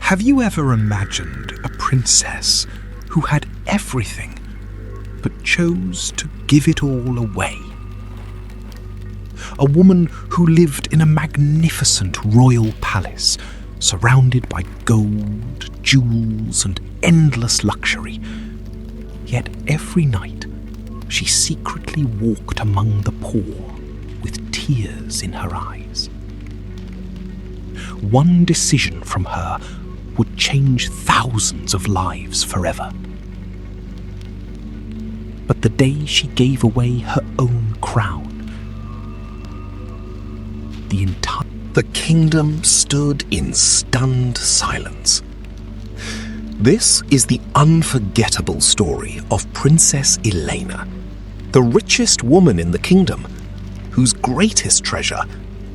Have you ever imagined a princess who had everything but chose to give it all away? A woman who lived in a magnificent royal palace, surrounded by gold, jewels, and endless luxury. Yet every night, she secretly walked among the poor with tears in her eyes. One decision from her would change thousands of lives forever. But the day she gave away her own crown, the kingdom stood in stunned silence. This is the unforgettable story of Princess Elena, the richest woman in the kingdom, whose greatest treasure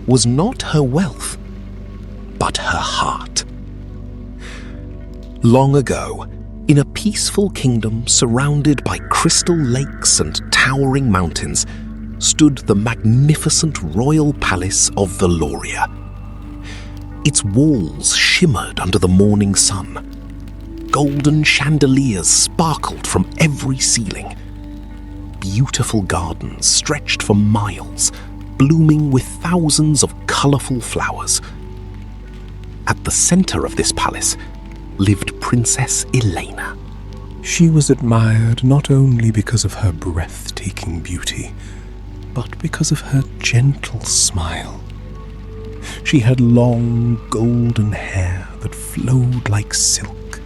was not her wealth, but her heart. Long ago, in a peaceful kingdom surrounded by crystal lakes and towering mountains, stood the magnificent royal palace of Valoria. Its walls shimmered under the morning sun. Golden chandeliers sparkled from every ceiling. Beautiful gardens stretched for miles, blooming with thousands of colorful flowers. At the center of this palace lived Princess Elena. She was admired not only because of her breathtaking beauty, but because of her gentle smile. She had long golden hair that flowed like silk,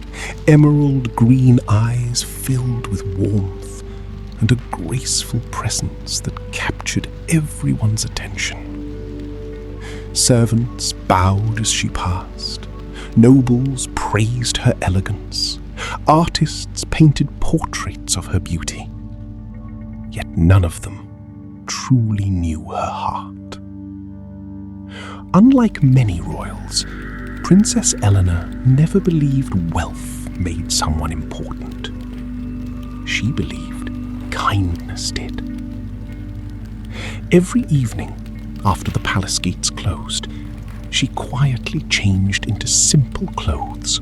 emerald green eyes filled with warmth, and a graceful presence that captured everyone's attention. Servants bowed as she passed, nobles praised her elegance, artists painted portraits of her beauty. Yet none of them truly knew her heart. Unlike many royals, Princess Elena never believed wealth made someone important. She believed kindness did. Every evening, after the palace gates closed, she quietly changed into simple clothes.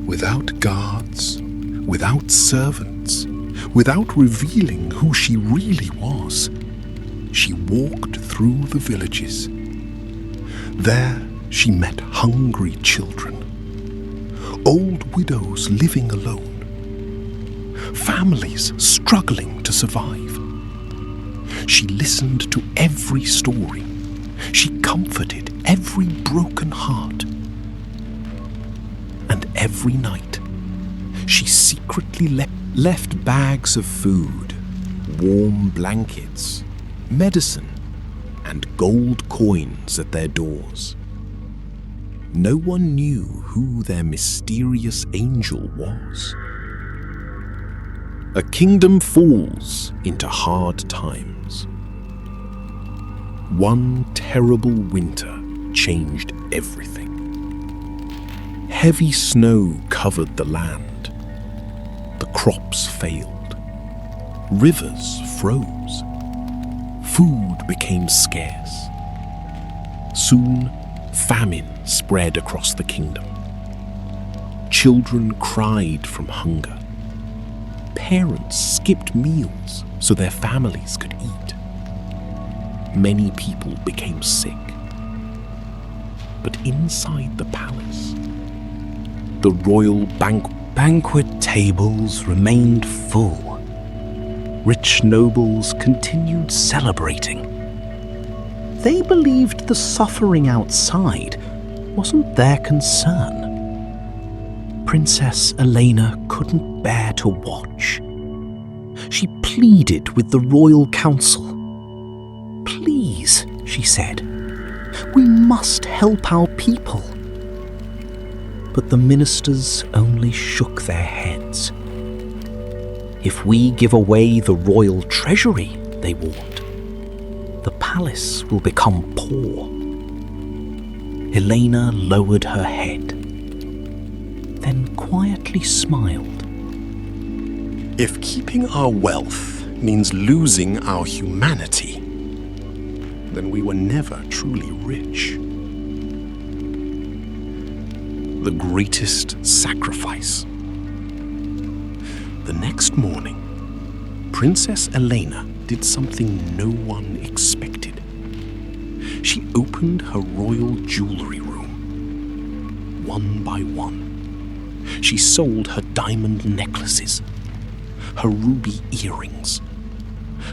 Without guards, without servants, without revealing who she really was, she walked through the villages. There she met hungry children, old widows living alone, families struggling to survive. She listened to every story. She comforted every broken heart. And every night, she secretly left bags of food, warm blankets, medicine, and gold coins at their doors. No one knew who their mysterious angel was. A kingdom falls into hard times. One terrible winter changed everything. Heavy snow covered the land. The crops failed. Rivers froze. Food became scarce. Soon, famine spread across the kingdom. Children cried from hunger. Parents skipped meals so their families could eat. Many people became sick. But inside the palace, the royal banquet tables remained full. Rich nobles continued celebrating. They believed the suffering outside wasn't their concern. Princess Elena couldn't bear to watch. She pleaded with the royal council. "Please," she said, "we must help our people." But the ministers only shook their heads. "If we give away the royal treasury," they warned, "the palace will become poor." Elena lowered her head, then quietly smiled. "If keeping our wealth means losing our humanity, then we were never truly rich." the greatest sacrifice. The next morning, Princess Elena did something no one expected. She opened her royal jewelry room. One by one, she sold her diamond necklaces, her ruby earrings,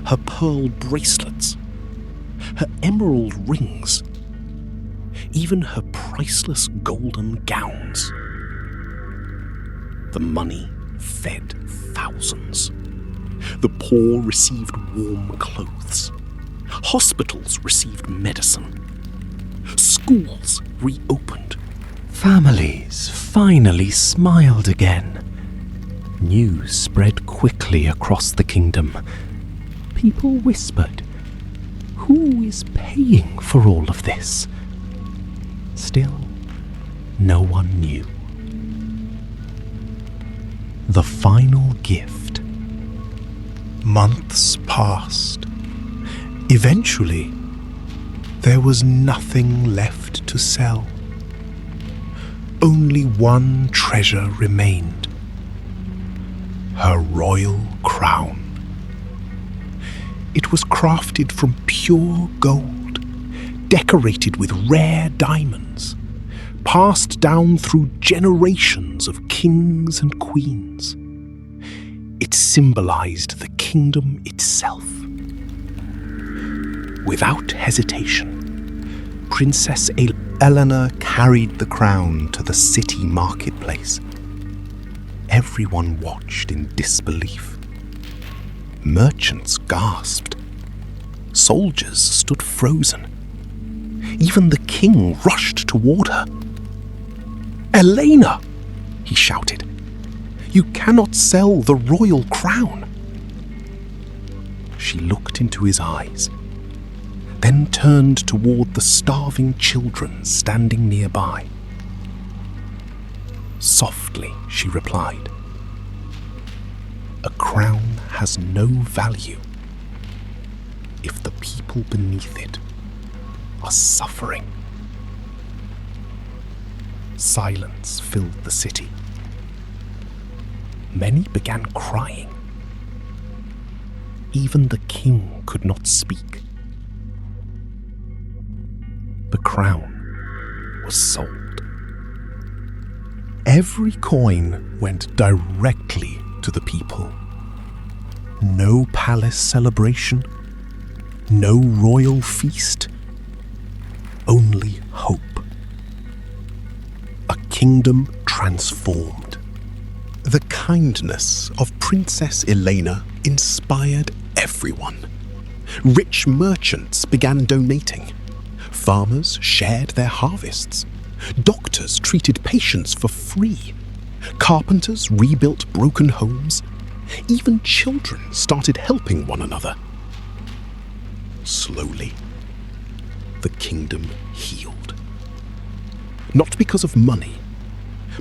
her pearl bracelets, her emerald rings, even her priceless golden gowns. The money fed thousands. The poor received warm clothes. Hospitals received medicine. Schools reopened. Families finally smiled again. News spread quickly across the kingdom. People whispered, "Who is paying for all of this?" Still, no one knew. The final gift. Months passed. Eventually, there was nothing left to sell. Only one treasure remained: her royal crown. It was crafted from pure gold, decorated with rare diamonds, passed down through generations of kings and queens. It symbolized the kingdom itself. Without hesitation, Princess Elena carried the crown to the city marketplace. Everyone watched in disbelief. Merchants gasped. Soldiers stood frozen. Even the king rushed toward her. "Elena!" he shouted. "You cannot sell the royal crown." She looked into his eyes, then turned toward the starving children standing nearby. Softly, she replied, "A crown has no value if the people beneath it are suffering." Silence filled the city. Many began crying. Even the king could not speak. The crown was sold. Every coin went directly to the people. No palace celebration, no royal feast, only hope. A kingdom transformed. The kindness of Princess Elena inspired everyone. Rich merchants began donating. Farmers shared their harvests. Doctors treated patients for free. Carpenters rebuilt broken homes. Even children started helping one another. Slowly, the kingdom healed. Not because of money,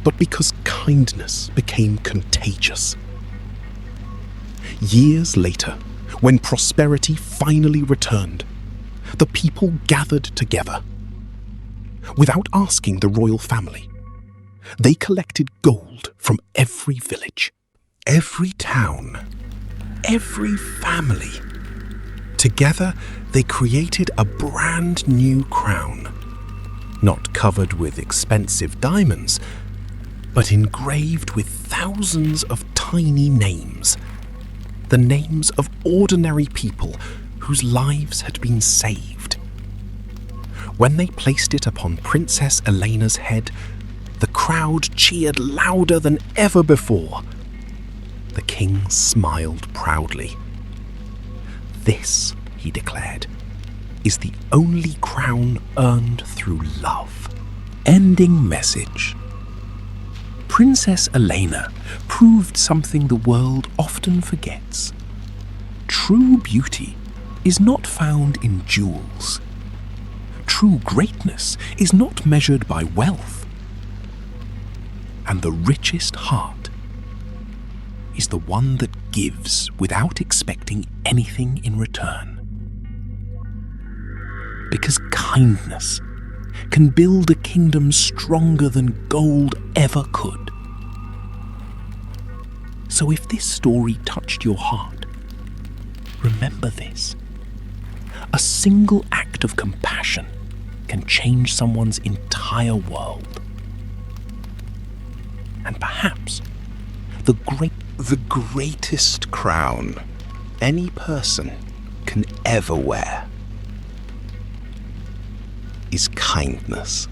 but because kindness became contagious. Years later, when prosperity finally returned, the people gathered together. Without asking the royal family, they collected gold from every village, every town, every family. Together, they created a brand new crown, not covered with expensive diamonds, but engraved with thousands of tiny names, the names of ordinary people whose lives had been saved. When they placed it upon Princess Elena's head, the crowd cheered louder than ever before. The king smiled proudly. "This," he declared, "is the only crown earned through love." Ending message. Princess Elena proved something the world often forgets. True beauty is not found in jewels. True greatness is not measured by wealth. And the richest heart is the one that gives without expecting anything in return. Because kindness can build a kingdom stronger than gold ever could. So if this story touched your heart, remember this. A single act of compassion can change someone's entire world. And perhaps the greatest crown any person can ever wear is kindness.